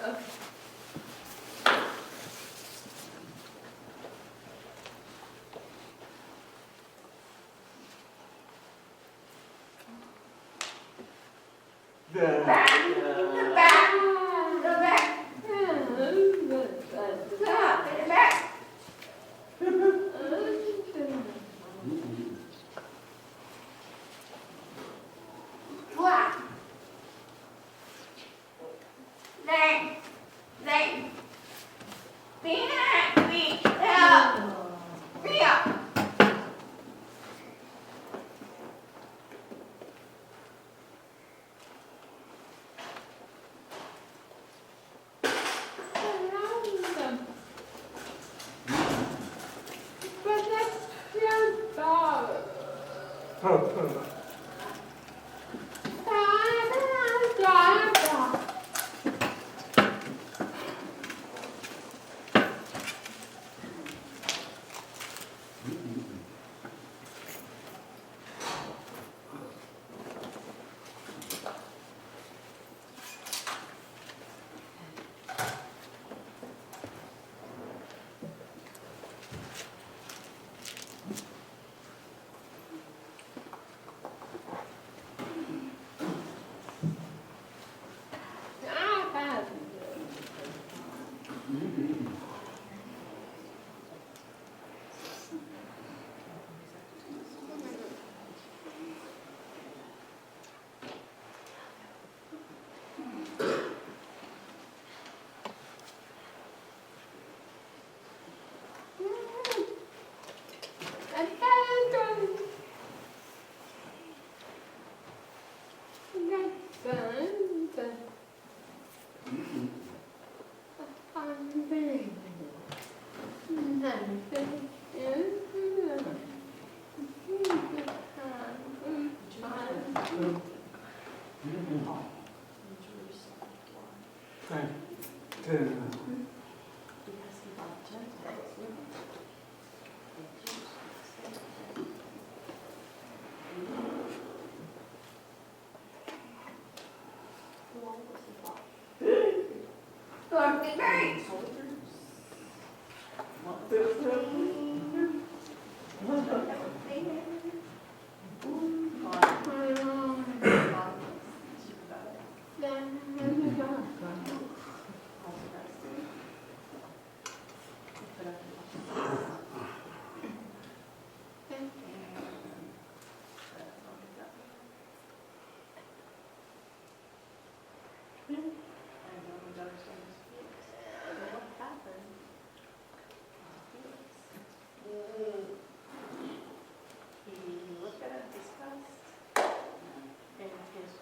Dude!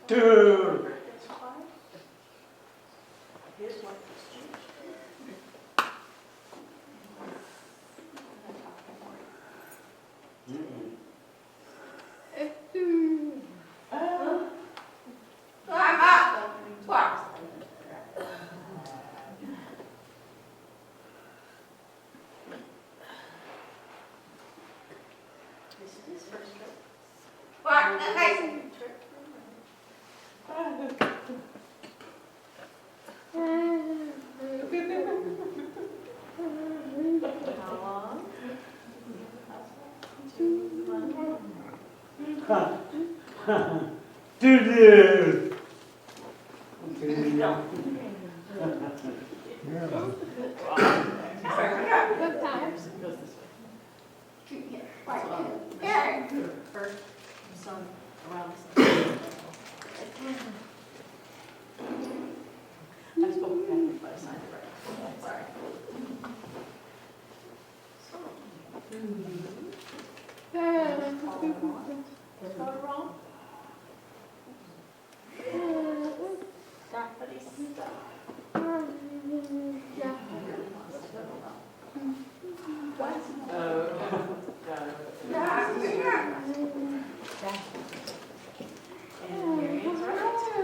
Dude! First sun around the sun. I spoke with Patrick, but I signed it right. Sorry. Spelled it wrong? Somebody stuck. What? Oh. And Marian's right.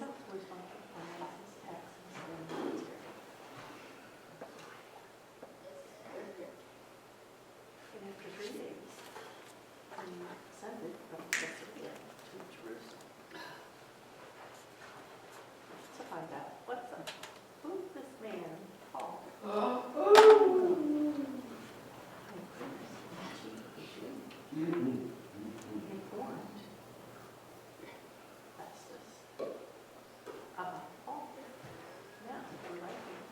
himself was responsible for finances, taxes, and military. And after 3 days, he ascended from Caesarea to Jerusalem to find out who's this man, Paul. Informed Festus about Paul. Yeah, we're right here.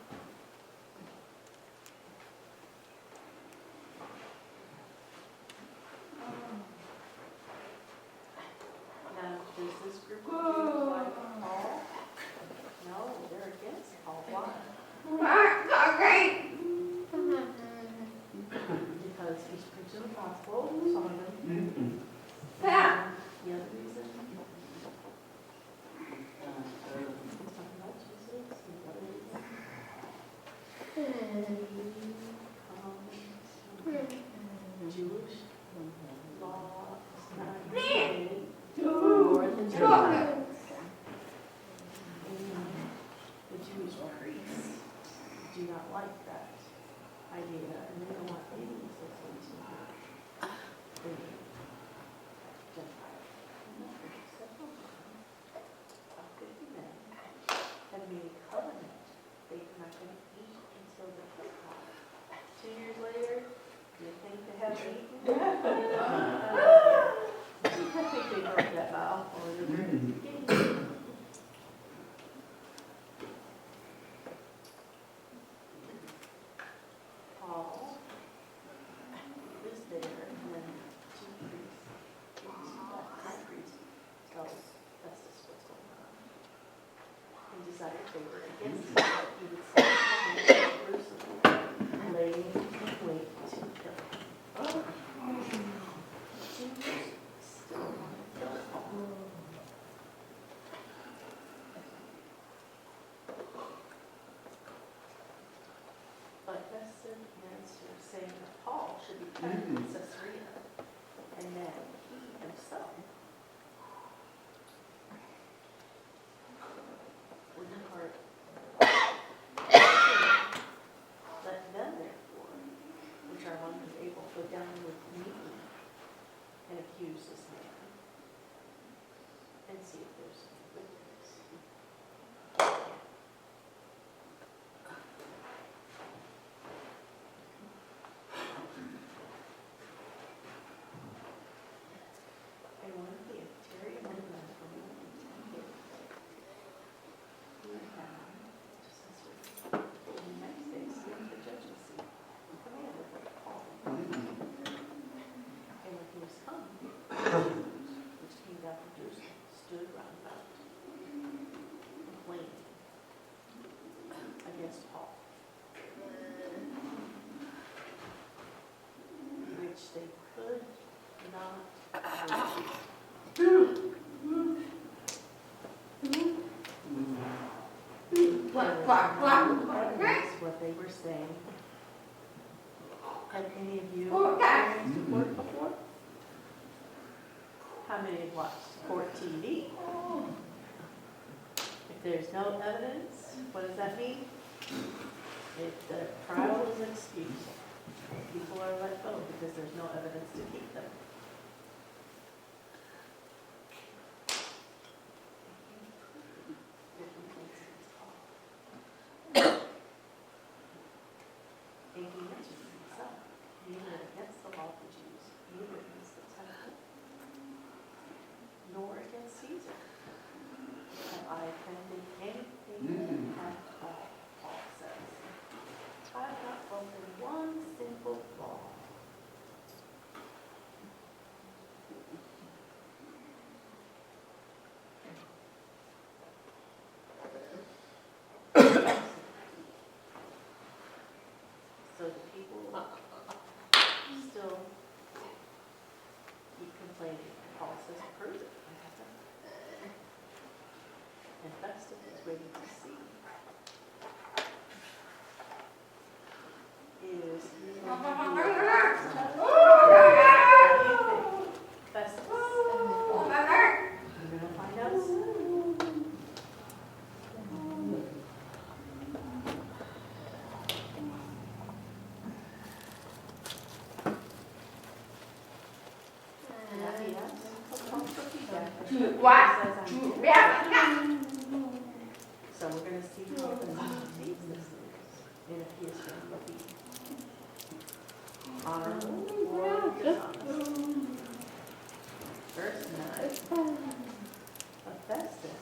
Now, does this group of Jews like Paul? No, they're against Paul. Why? Because he's preaching the gospel, some of them. The other reason, he's talking about Jesus. The other reason, Jewish law is not created for the Gentiles. The Jewish priests do not like that idea, and they don't want any association with the Gentiles. Several times, about 50 men have made a covenant they are not going to eat until the Pentecost. 2 years later, you think they have eaten? I think they broke that vow, or they're very beginning. Paul is there, and then 2 priests, high priest, tells Festus what's going on. He decided they were against him, but he would send him to Jerusalem, laying in wait to kill him. Jews still want to kill Paul. But Festus answered, saying that Paul should be kept in Caesarea, and that he himself would depart. Let them therefore, which are among his able, go down with me and accuse this man, and see if there's some witness. I want to give Terry and Linda from the next day, see the judgment seat, commanded by Paul. And when he was come, which came down from Jerusalem, stood round about, complaining against Paul, which they could not believe. What they were saying. Have any of you experienced court before? How many have watched court TV? If there's no evidence, what does that mean? If the trial is excused, people are let go because there's no evidence to keep them. And he mentions himself, neither against the law of the Jews, neither against the temple, nor against Caesar have I offended anything at all, Paul says. I have not broken one single law. So the people still keep complaining. Paul says, prove it. And Festus is waiting to see. Is he going to do Festus? We're going to find out soon. So we're going to see how the sees this in a piece from the beat. Honorable or dishonest. Verse 9 of Festus.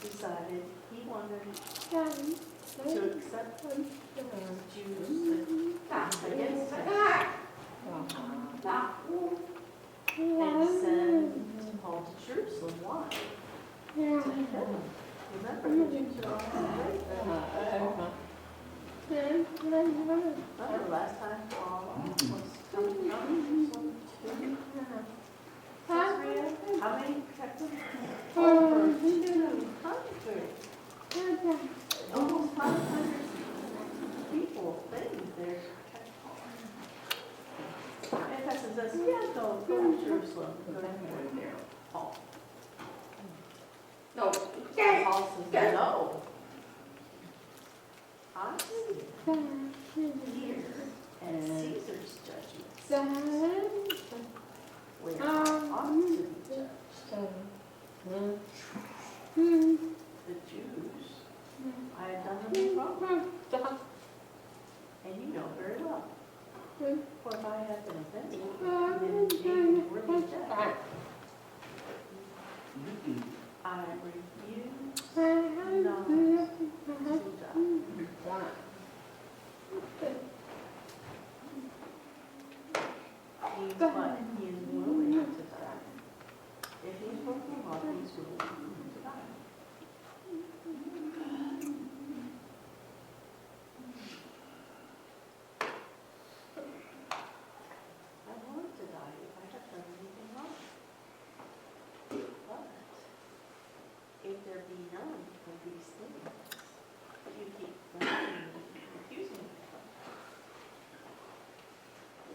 Decided he wanted to accept Jews against him and send Paul to Jerusalem. Why? To kill him. Remember, the Jews are all remember last time Paul was coming out of Jerusalem to Caesarea? How many captives? Over 200. Almost 500 people, things there. And Festus says, yeah, go to Jerusalem. Go there, Paul. No. Paul says, no. I see here at Caesar's judgment where I ought to be judged. The Jews, I have done them wrong. And you know very well. For if I have been offended, then they were rejected. I refuse not to die. But he is willing to die. If he's broken the law, he's willing to die. I want to die if I have done anything wrong. But if there be none of these things, you keep accusing me of.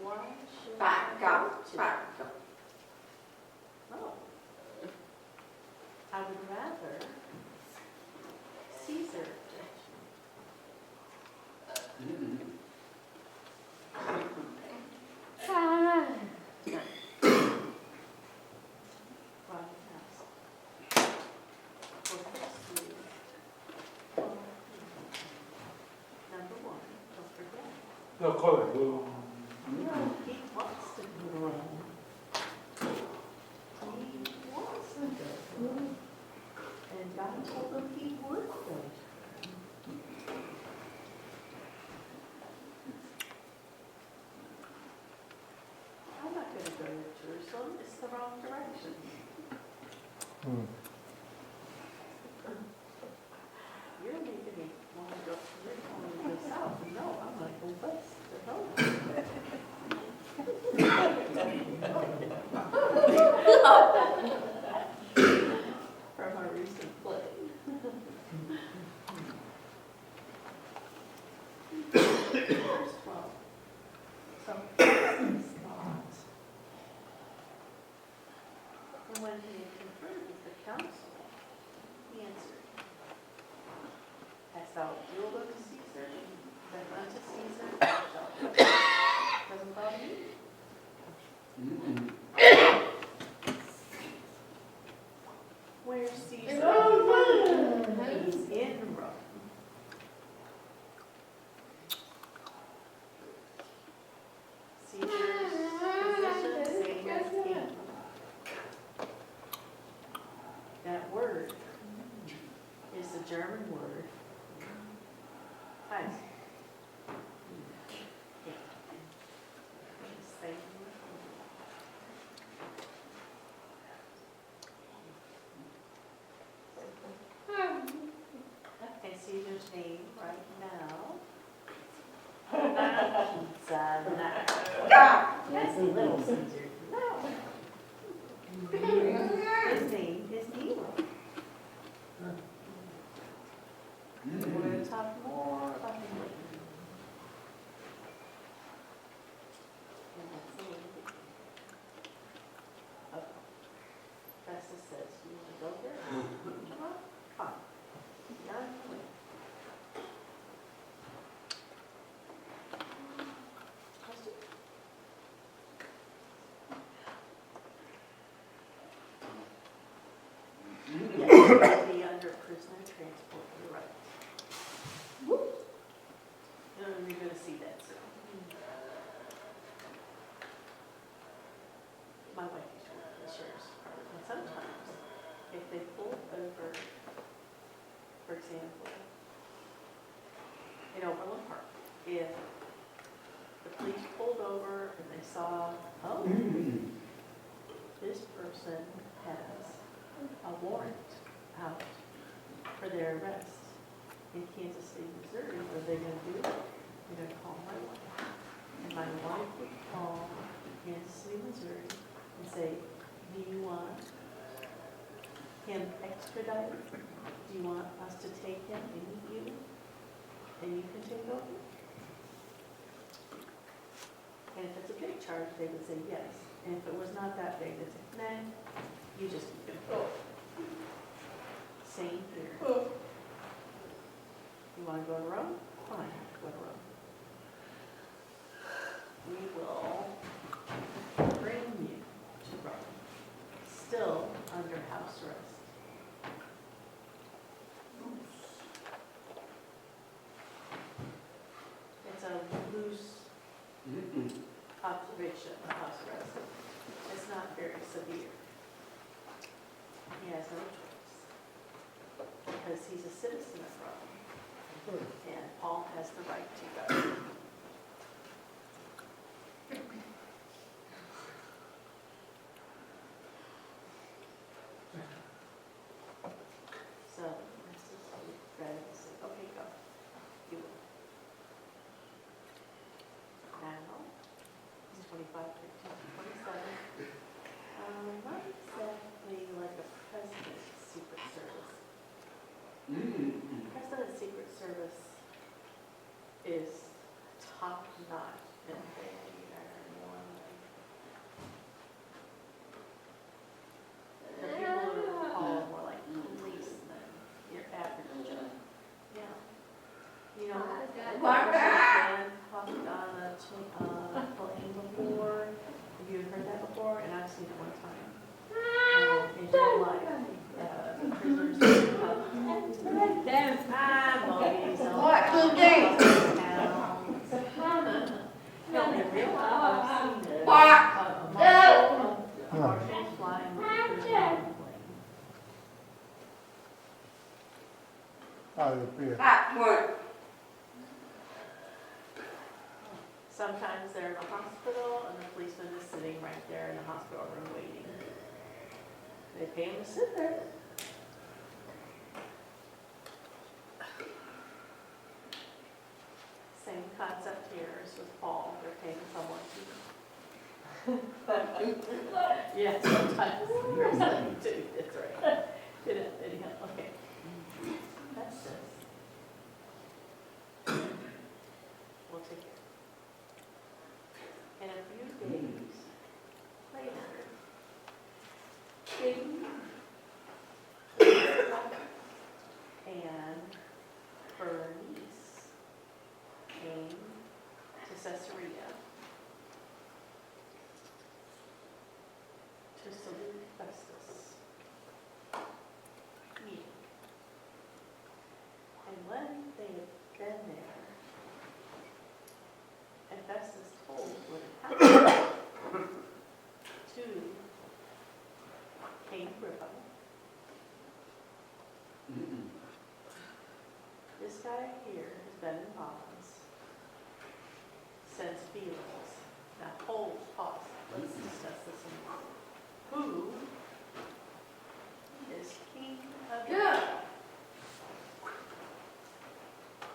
Why should I go to die? No. I would rather Caesar judge me. Number one, don't forget. No, call it. Well, He wants to go wrong. He wants to go wrong. And God told him he would go. I'm not going to go to Jerusalem. It's the wrong direction. You're making me want to go. You're telling me to go south. No, I'm going to go west. From our recent play. Verse 12. So Festus thought, and when he had conferred with the council, he answered, hast thou yielded to Caesar, then unto Caesar thou shalt do. Doesn't bother me. Where's Caesar? He's in Rome. Caesar's position, same as king. That word is the German word Kaiser. Same. And Caesar's name right now. That's little Caesar. No. His name is Nero. We're going to talk more about him later. And that's the way. Okay. Festus says, you want to go there? Come on. Fine. None. Question? in Overland Park, if the police pulled over and they saw, oh, this person has a warrant out for their arrest in Kansas City, Missouri, what are they going to do? They're going to call my wife. And my wife would call Kansas City, Missouri and say, do you want him extradited? Do you want us to take him and meet you? And you can take over? And if it's a big charge, they would say yes. And if it was not that big, they'd say, nah, you just keep him. Same here. You want to go to Rome? Fine, go to Rome. We will bring you to Rome, still under house arrest. It's a loose observation of house arrest. It's not very severe. He has no choice because he's a citizen of Rome, and Paul has the right to go. So, this is ready to say, okay, go. You will. Now, it's 25, 13, 27. Not exactly like a president's Secret Service. President's Secret Service is top notch in the people who are called more like police than your average Joe. Yeah. You know, I've talked on a plane before. Have you heard that before? And I've seen it one time. In real life, prisoners what you do? No, in real life, I've seen it. A marshal flying with a prisoner on the plane. Out of the fear. Sometimes they're in a hospital and the policeman is sitting right there in the hospital room waiting. They pay him to sit there. Same concept here as with Paul. They're paying someone to. Yeah, sometimes there's something too. That's right. Anyhow, okay. That's this. We'll take it. In a few days later, King and Bernice came to Caesarea to salute Festus. Meeting. And when they had been there, and Festus told what had happened to King Agrippa, this guy here has been in bonds since Felix. Now hold, pause, let's discuss this in a moment. Who is King Agrippa?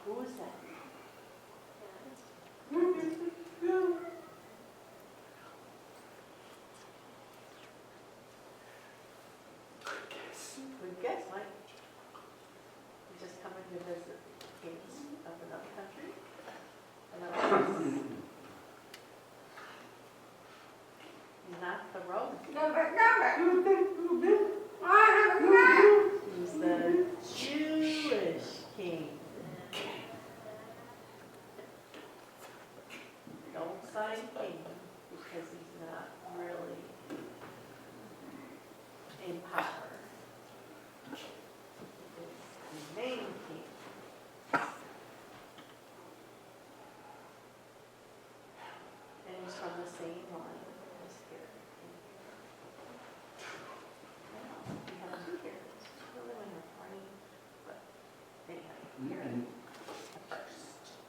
Who is that? Good guess, Mike. You're just coming to visit kings of another country? Another place. Not the Roman. He's the Jewish king. Don't sign king because he's not really in power. It's the name king. And he's from the same line as Herod. We have two Herods. Really when you're funny, but anyhow, Herod the first.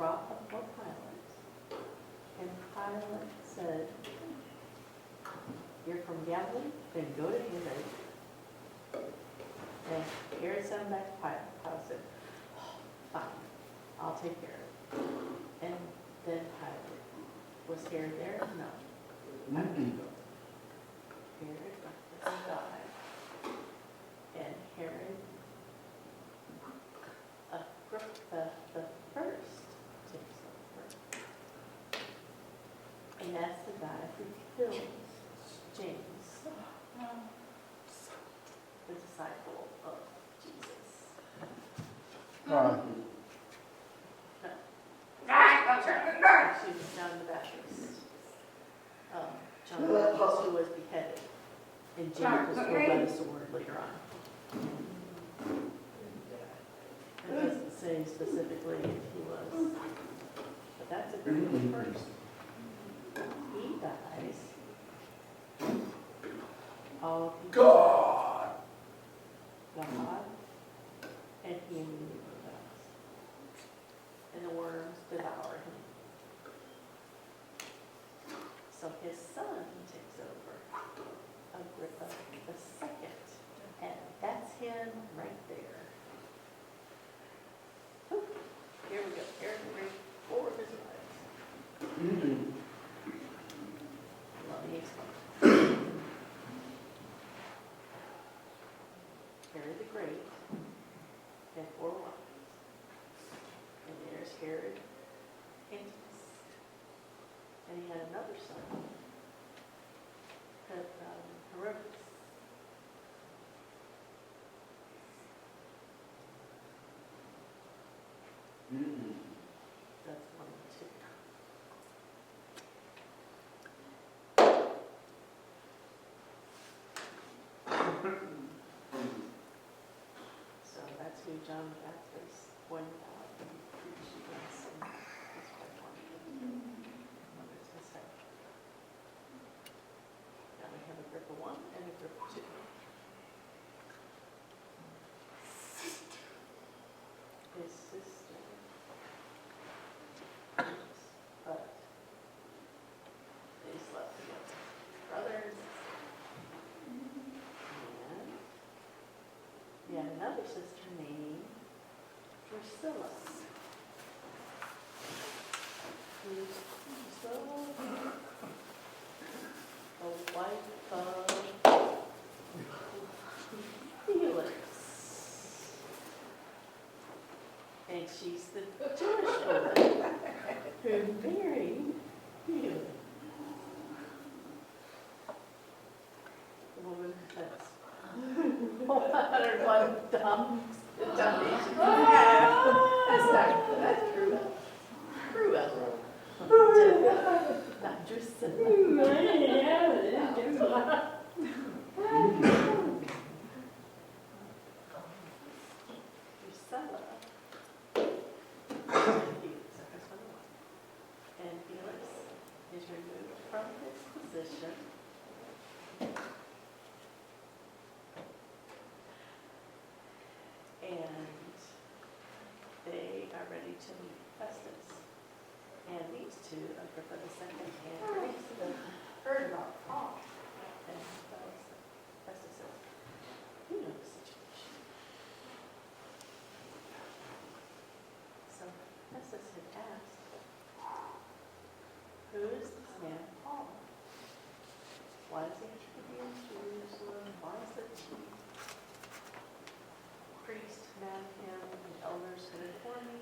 brought before Pilate, and Pilate said, "You're from Galilee? Then go to Herod." And Herod sent him back to Pilate. Pilate said, "Oh, fine, I'll take care of it." And then Pilate, was Herod there? No. Herod died. And Herod, Agrippa the first takes over. And that's the guy who kills James, the disciple of Jesus. Right. She was John the Baptist. John the Baptist who was beheaded. And James was killed by the sword later on. It doesn't say specifically if he was, but that's a good one first. He dies. All God, and he immediately dies. And the worms devour him. So his son takes over, Agrippa the second, and that's him right there. Whew. Here we go. Herod the Great, 4 of his wives. Let me explain. Herod the Great had 4 wives, and there's Herod Antipas, and he had another son, Herodias. That's 1 and 2. So that's who John the Baptist pointed out and preached against. And that's quite wonderful. What does it say? Now we have Agrippa 1 and Agrippa 2. His sister. But they slept together. Brothers. And he had another sister named Drusilla. Who's Drusilla? The wife of Felix. And she's the Jewish woman who married Felix. The woman that's 101 dummies. That's true. Not Drusilla. Drusilla. And Felix is removed from his position. And they are ready to meet Festus. And these two, Agrippa the second and Felix, heard about Paul. And Festus says, "You know the situation." So Festus had asked, "Who is this man Paul? Why is he in Jerusalem? Why is the chief priest mad at him and the elders who inform me,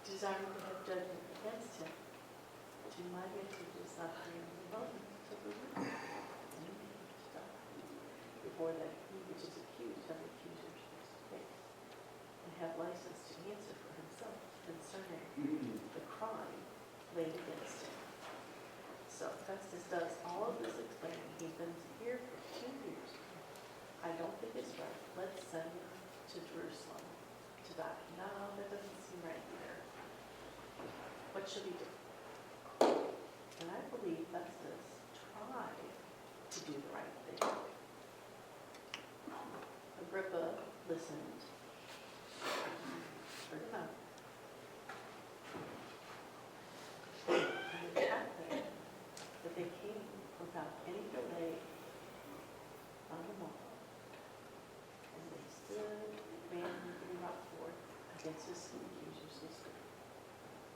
desiring to have judgment against him? To my message is not being devoted to the root. Before that he which is accused of the accuser's face, and have license to answer for himself concerning the crime laid against him." So Festus does all of this explaining. He's been here for 2 years. I don't think it's right. Let's send him to Jerusalem to die. No, that doesn't seem right either. What should we do? And I believe Festus tried to do the right thing. Agrippa listened, heard him out, against his accuser so stern.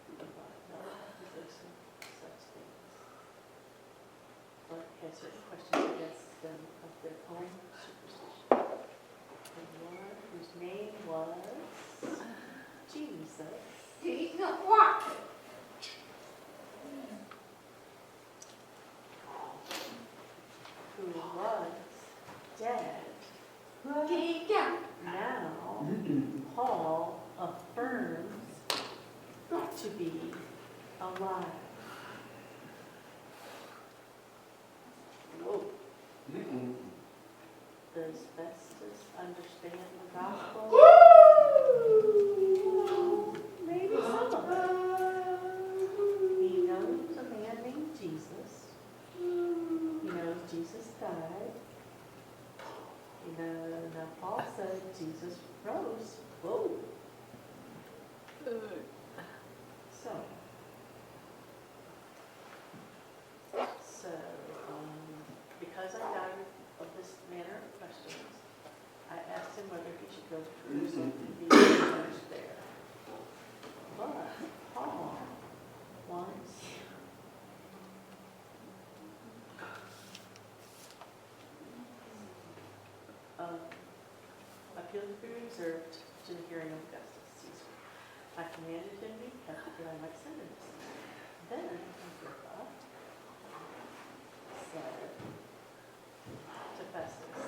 He brought no accusation of such things, but had certain questions against them of their own superstition. And one whose name was Jesus, Jesus what? who was dead, Jesus. now Paul affirms to be alive. Whoa. Does Festus understand the gospel? Maybe some of it. He knows a man named Jesus. He knows Jesus died. You know, now Paul said Jesus rose. Whoa. So, because I died of this manner of questions, I asked him whether he should go to Jerusalem and be punished there. But Paul wants appeal to be reserved to the hearing of Augustus Caesar. I commanded him to be kept that I might send him to Caesar. Then Agrippa said to Festus,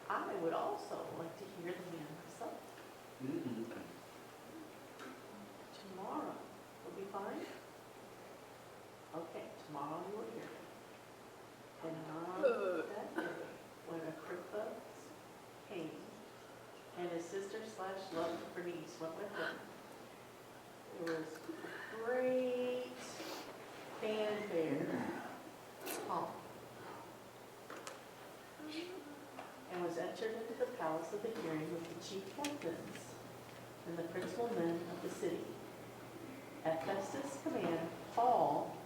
I would also like to hear the man myself. Tomorrow will be fine? Okay, tomorrow you will hear him. And on that day, when Agrippa came, and his sister/loved Bernice went with him, there was great fanfare, pomp, and was entered into the palace of the hearing with the chief captains and the principal men of the city. At Festus' command, Paul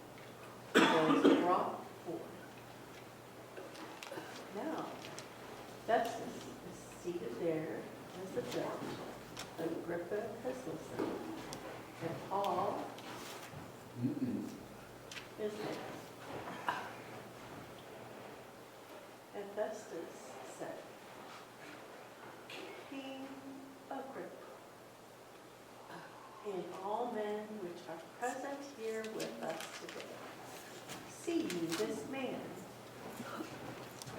was brought forth. Now, Festus is seated there as the judge. Agrippa has listened, and Paul is there. And Festus said, King Agrippa, and all men which are present here with us today, see you this man.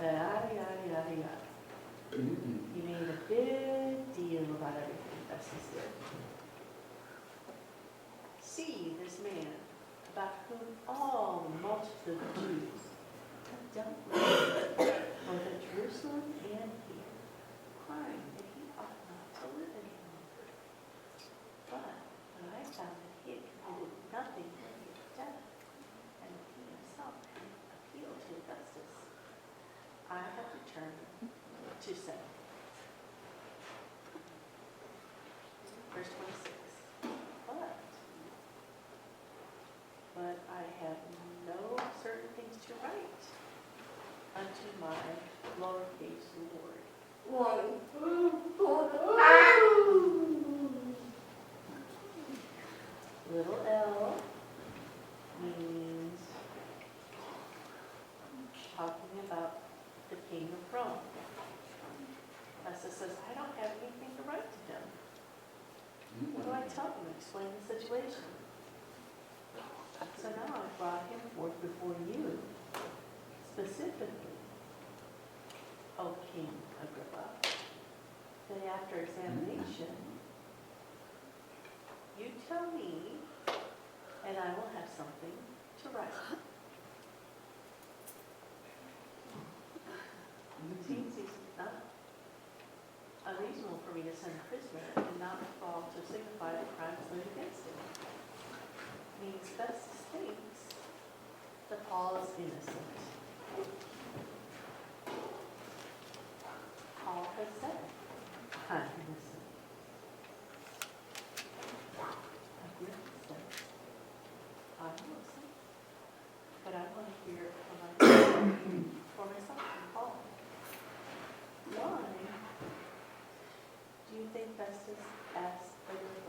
Yada, yada, yada, yada. He made a big deal about everything Festus did. See this man, about whom all the multitude of Jews have dealt with, both at Jerusalem and here, crying that he ought not to live any longer. But when I found that he had committed nothing worthy of death, and that he himself had appealed to Augustus, I have determined to say. Verse 26. But I have no certain things to write unto my lowercase Lord. Little L means talking about the king of Rome. Festus says, I don't have anything to write to him. What do I tell him? Explain the situation. So now I brought him forth before you, specifically, O King Agrippa, that after examination, you tell me, and I will have something to write. It seems it's not unreasonable for me to send a prisoner and not fall to signify the crimes laid against him. Means Festus thinks that Paul is innocent. Paul has said, I'm innocent. Agrippa says, I'm innocent, but I want to hear it for myself from Paul. Why do you think Festus asked Agrippa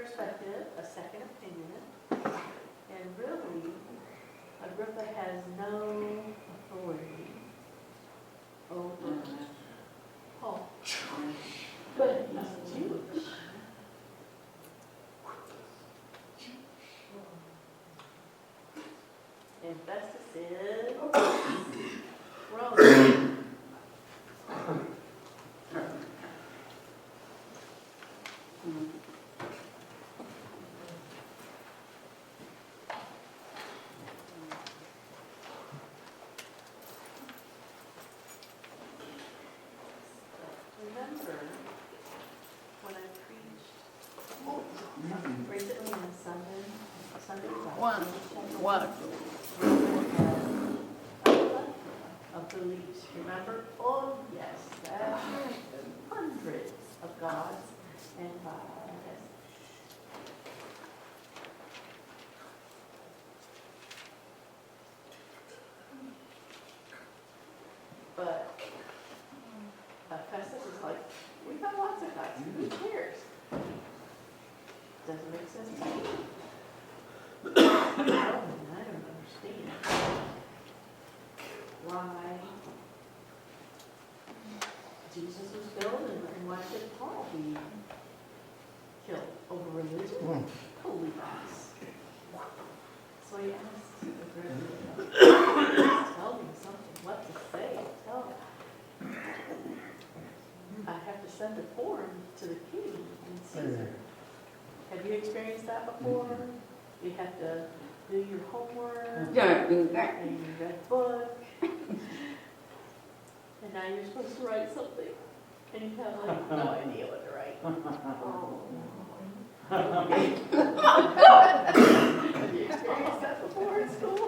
perspective, a second opinion, and really, Agrippa has no authority over Paul. But he's Jewish. And Festus is Roman. Remember when I preached recently on Sunday of beliefs. Remember? Oh yes, that hundreds of gods and goddesses. But Festus is like, we got lots of guys. Who cares? Doesn't make sense to me. I don't understand why Jesus was killed and why should Paul be killed over religion? Holy gods. So he asked Agrippa, tell me something, what to say, tell me. I have to send a form to the king and Caesar. Have you experienced that before? You have to do your homework, and you read a book, and now you're supposed to write something, and you have like no idea what to write. Have you experienced that before in school?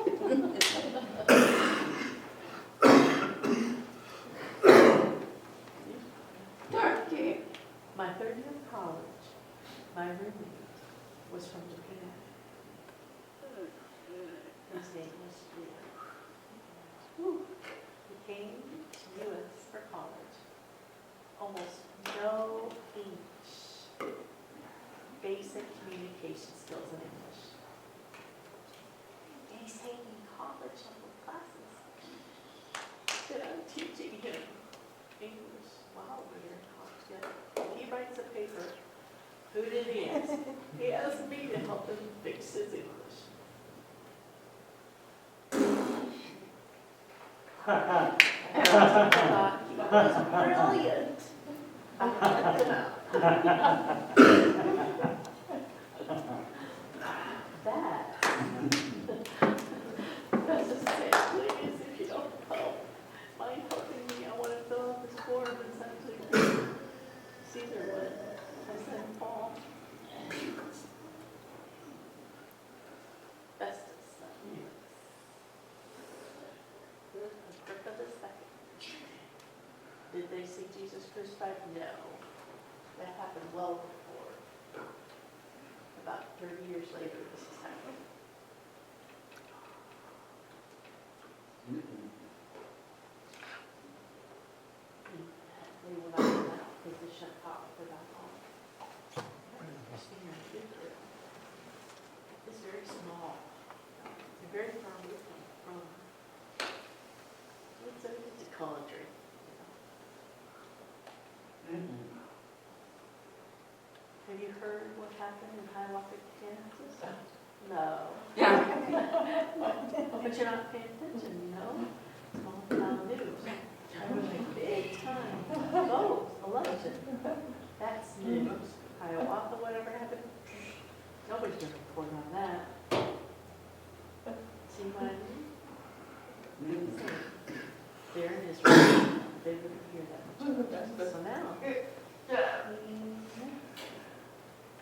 My third year of college, my roommate was from Japan. His name was Leo. He came to U.S. for college. Almost no English. Basic communication skills in English. And he's taking college level classes. And I'm teaching him English while we're in college together. He writes a paper. Who did he ask? He asked me to help him fix his English. I thought he was brilliant. I checked him out. That's the same thing as if you don't mind helping me. I want to fill out this form and send it to Caesar would. I sent Paul. Festus. Agrippa II. Did they see Jesus crucified? No. That happened well before. About 30 years later, this is happening. They will not allow physician power without all. It's very small. They're very far away from it's a country. Have you heard what happened in Hiawatha, Kansas? No. But you're not paying attention, you know? Small town news. Big time. Vote, election. That's news. Hiawatha, whatever happened. Nobody's going to report on that. See what I mean? There in Israel, they wouldn't hear that. So now,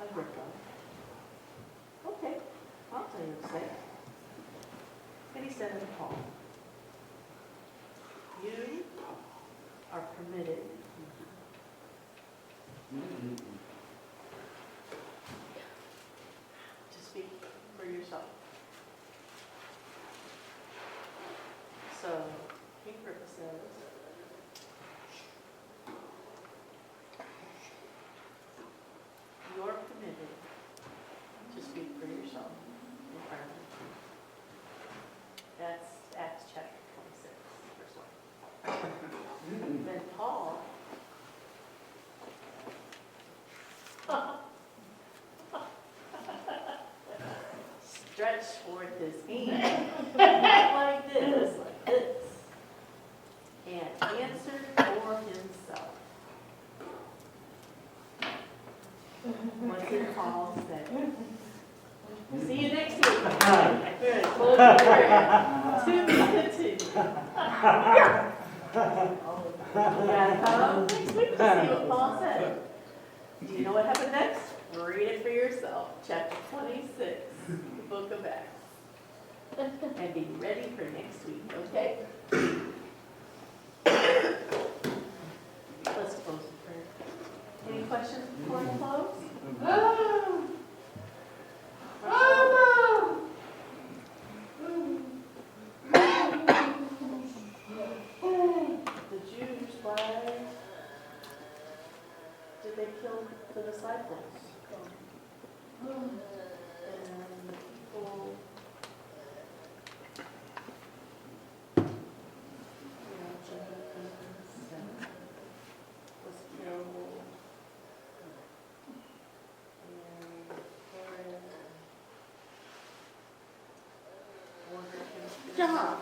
Agrippa. Okay, I'll tell you what to say. And he said to Paul, you are permitted to speak for yourself. So, King Agrippa says, you're permitted like this hand, not like this, and answered for himself. What did Paul say? See you next week. We're going to close the prayer. To be continued. Yeah, come next week to see what Paul said. Do you know what happened next? Read it for yourself. Chapter 26, the book of Acts. And be ready for next week, okay? Let's close with prayer. Any questions before we close? The Jews, why did they kill the disciples? And the people, Jonathan was killed. And Herod ordered him to Stop.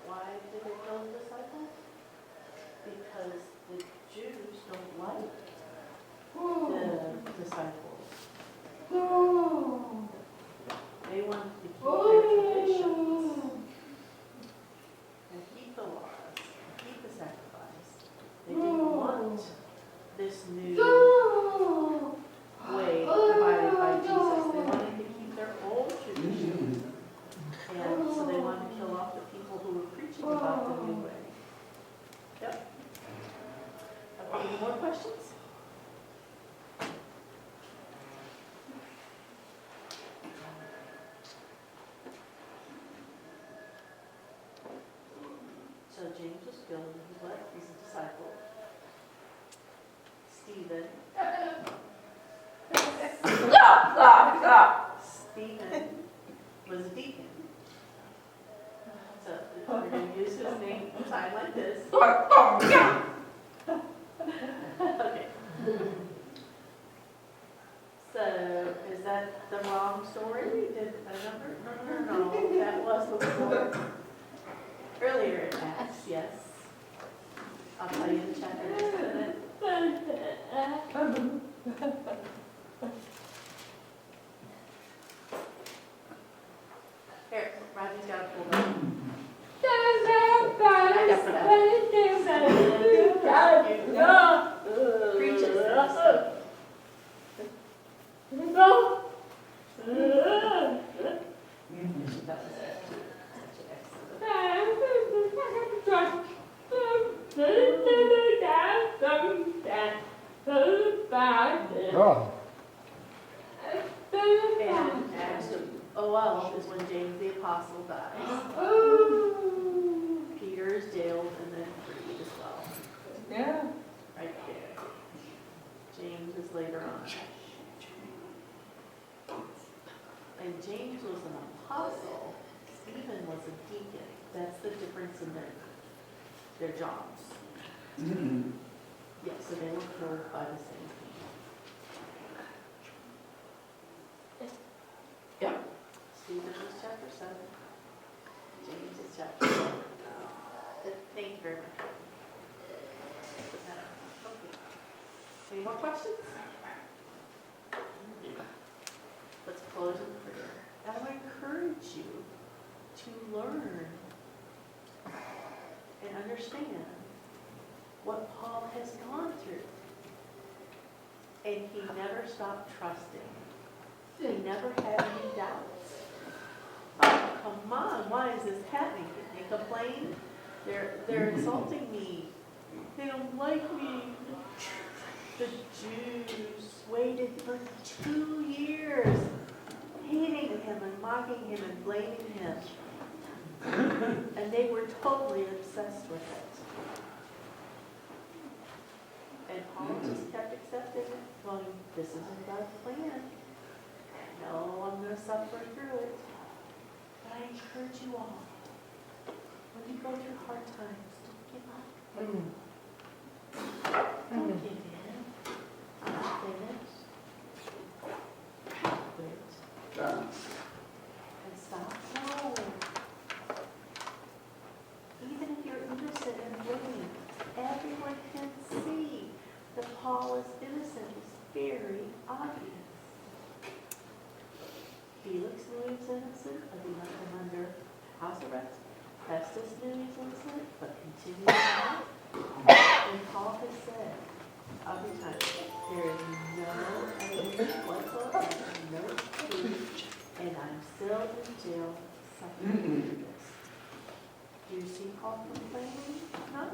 Why did they kill the disciples? Because the Jews don't like the disciples. They want to keep their traditions and keep the laws, keep the sacrifice. They didn't want this new way provided by Jesus. They wanted to keep their old traditions. And so they wanted to kill off the people who were preaching about the new way. Yep. Any more questions? So James was killed, and he what? He's a disciple. Stephen. Stephen was a deacon. So we're going to use his name a time like this. Okay. So is that the wrong story? Did a number? No. That was before. Earlier in Acts, yes. I'll tell you the chapter in a minute. Here, Roger's got a pull down. Preach it, sis. That was it. Such an excellent. Oh, And Acts 12 is when James the Apostle dies. Peter is jailed and then freed as well. Yeah. Right there. James is later on. And James was an apostle. Stephen was a deacon. That's the difference in their jobs. Yeah, so they were killed by the same people. Yeah. Stephen is chapter 7. James is chapter 7. Thank you very much. Okay. Any more questions? Let's close in prayer. I would encourage you to learn and understand what Paul has gone through. And he never stopped trusting. He never had any doubts. Oh, come on, why is this happening? They complain. They're insulting me. They don't like me. The Jews waited for 2 years, hating him and mocking him and blaming him. And they were totally obsessed with it. And Paul just kept accepting it, going, this isn't God's plan. No, I'm going to suffer through it. But I encourage you all, when you go through hard times, don't give up. Festus knew he was innocent, but continued on. And Paul has said other times, there is no evidence whatsoever, no proof, and I'm still in jail suffering for this. Do you see Paul complaining? No.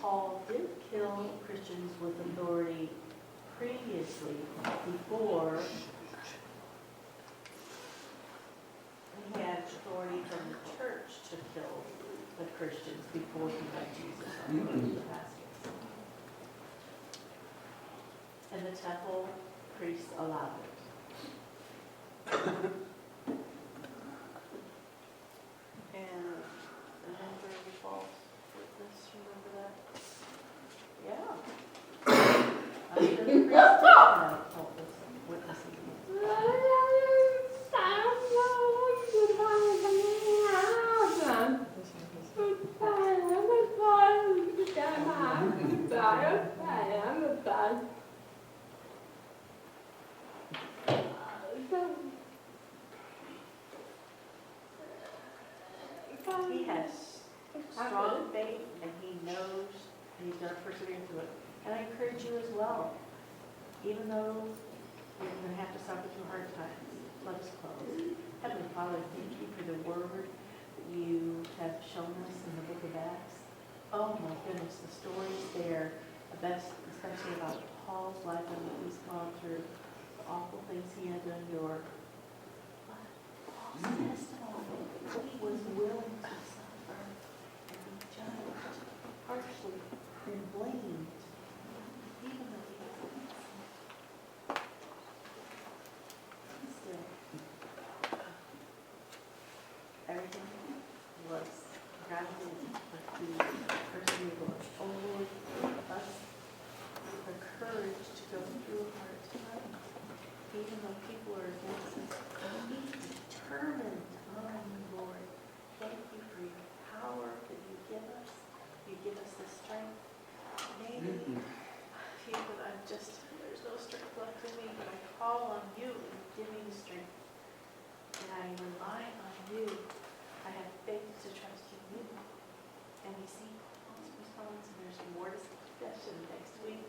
Paul did kill Christians with authority previously, before he had authority from the church to kill the Christians before he met Jesus on the road to Damascus. And the temple priests allowed it. And remember the false witness, remember that? Yeah. I'm sure the priests did have false witnesses. He has strong faith and he knows he's going to persevere through it. And I encourage you as well. Even though you're going to have to suffer through hard times, let us close. Heavenly Father, thank you for the word that you have shown us in the book of Acts. Oh my goodness, the stories there, especially about Paul's life and what he's gone through, the awful things he had to endure. But Paul's testimony, he was willing to suffer and be judged harshly and blamed, even though he was innocent. Still, everything was grounded in the person who was. Oh Lord, give us the courage to go through a hard time, even though people are against us. Be determined on you, Lord. Thank you for your power that you give us. You give us the strength. Maybe I feel that there's no strength left in me, but I call on you and you give me the strength. And I rely on you. I have faith to trust in you. And we see Paul's response, and there's more discussion next week.